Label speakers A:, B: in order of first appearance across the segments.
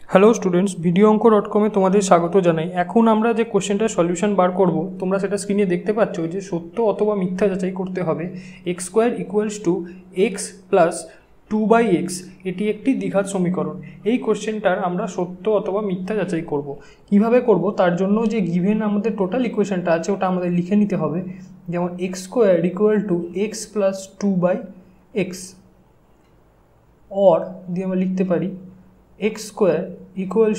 A: Hello students, videoanko.com এ তোমাদের স্বাগত জানাই। এখন আমরা যে কোশ্চেনটার সলিউশন বার করব, তোমরা সেটা স্ক্রিনে দেখতে পাচ্ছ যে সত্য অথবা মিথ্যা যাচাই করতে হবে। x² = x প্লাস 2/x, এটি একটি দ্বিঘাত সমীকরণ। এই কোশ্চেনটার আমরা সত্য অথবা মিথ্যা যাচাই করব। কিভাবে করব তার জন্য যে গিভেন আমাদের টোটাল ইকুয়েশনটা আছে ওটা আমাদের লিখে নিতে হবে। যেমন x² = x plus 2/x, or দিয়ে আমরা লিখতে পারি x²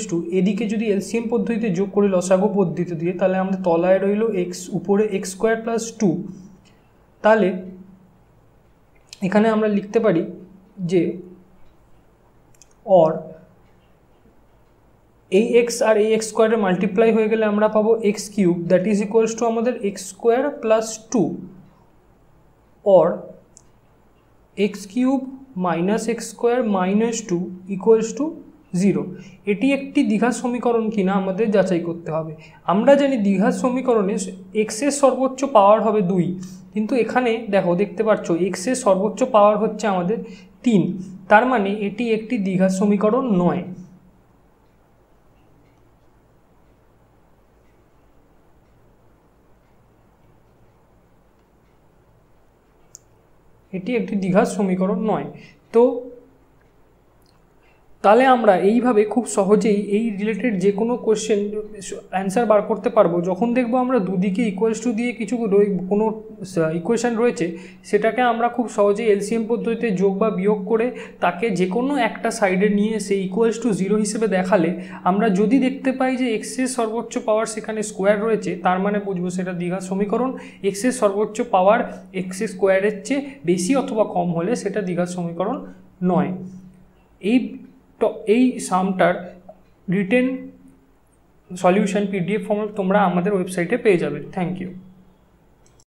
A: = এদিকে যদি এলসিএম পদ্ধতিতে যোগ করে লসাগু পদ্ধতি দিয়ে, তাহলে আমাদের তলায় রইল x, উপরে x² + 2। তাহলে এখানে আমরা লিখতে পারি যে অর এই x আর এই x² এর মাল্টিপ্লাই হয়ে গেলে আমরা পাবো x³ that is equals to আমাদের x² + 2, অর x³ - x² - 2 = 0। এটি একটি দ্বিঘাত সমীকরণ কিনা আমাদের যাচাই করতে হবে। আমরা জানি দ্বিঘাত সমীকরণে x এর সর্বোচ্চ পাওয়ার হবে 2, কিন্তু এখানে দেখতে পাচ্ছ x এর সর্বোচ্চ পাওয়ার হচ্ছে আমাদের 3, তার মানে এটি একটি দ্বিঘাত সমীকরণ নয়। এটি একটি দ্বিঘাত সমীকরণ নয়। তো তাহলে আমরা এইভাবে খুব সহজেই এই রিলেটেড যে কোনো কোশ্চেন অ্যান্সার বার করতে পারবো। যখন দেখবো আমরা দুদিকে ইকুয়ালস টু দিয়ে কিছু কোনো ইকুয়েশান রয়েছে, সেটাকে আমরা খুব সহজেই এলসিএম পদ্ধতিতে যোগ বা বিয়োগ করে তাকে যে কোনো একটা সাইডে নিয়ে এসে ইকুয়ালস টু 0 হিসেবে দেখালে, আমরা যদি দেখতে পাই যে x এর সর্বোচ্চ পাওয়ার সেখানে স্কোয়ার রয়েছে, তার মানে বুঝবো সেটা দ্বিঘাত সমীকরণ। x এর সর্বোচ্চ পাওয়ার x² এর চেয়ে বেশি অথবা কম হলে সেটা দ্বিঘাত সমীকরণ নয়। এই সামটার রিটেন সলিউশন PDF ফর্ম তোমরা আমাদের ওয়েবসাইটে পেয়ে যাবে। Thank you.